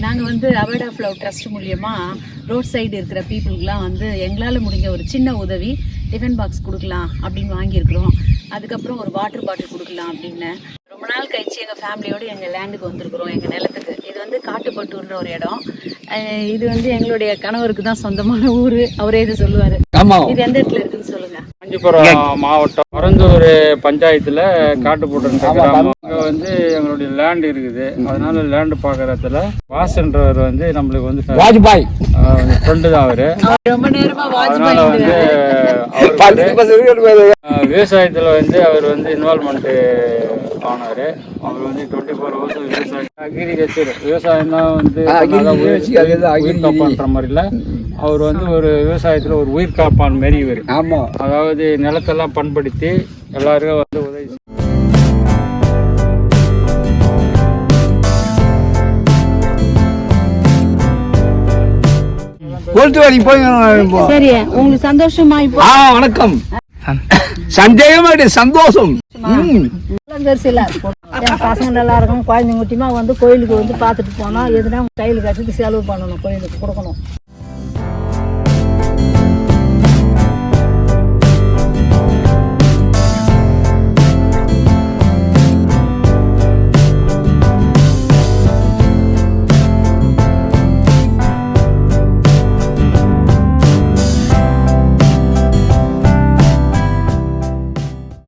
நாங்கள் வந்து award of love trust மூலியமாக ரோட் சைடு இருக்கிற பீப்புளுக்குலாம் வந்து எங்களால் முடிஞ்ச ஒரு சின்ன உதவி டிஃபன் பாக்ஸ் கொடுக்கலாம் அப்படின்னு வாங்கியிருக்கிறோம். அதுக்கப்புறம் ஒரு வாட்டர் பாட்டில் கொடுக்கலாம் அப்படின்னு ரொம்ப நாள் கழிச்சு எங்கள் ஃபேமிலியோடு எங்கள் லேண்டுக்கு வந்திருக்கிறோம், எங்கள் நிலத்துக்கு. இது வந்து காட்டுப்பட்டூர்ன்ற ஒரு இடம். இது வந்து எங்களுடைய கணவருக்கு தான் சொந்தமான ஊர். அவரே இது சொல்லுவார். இது எந்த இடத்துல இருக்குன்னு சொல்லுங்க. காஞ்சிபுரம் மாவட்டம் பரந்தூர் பஞ்சாயத்துல காட்டுப்பட்டூர் கிராமம். அங்க வந்து எங்களுடைய லேண்ட் இருக்குது. அதனால லேண்ட் பாக்குறதுல வாசன்றவர் வந்து நம்மளுக்கு வந்து வாஜ்பாய் ஃப்ரெண்டு தான் அவரு. ரொம்ப நேரமா அதனால வந்து விவசாயத்துல வந்து அவர் வந்து இன்வால்மெண்ட் ஆனாரு. அவர் வந்து 24 வருஷம் விவசாயம் அக்ரிகல்ச்சர் விவசாயம் தான் வந்து உயிர் காப்பான்ற மாதிரி இல்ல. அவர் வந்து ஒரு விவசாயத்துல ஒரு உயிர் காப்பான் மாரி இவர். ஆமா, அதாவது நிலத்தெல்லாம் பண்படுத்தி எல்லாருக்கும் வந்து உதவி. சரி, உங்களுக்கு சந்தோஷமா? இப்போ வணக்கம். சந்தேகமா சந்தோஷம். பசங்க நல்லா இருக்கும். குழந்தைங்க குட்டிமா வந்து கோயிலுக்கு வந்து பார்த்துட்டு போனோம். எதுனா கையில் கட்டிட்டு செலவு பண்ணணும், கோயிலுக்கு கொடுக்கணும்.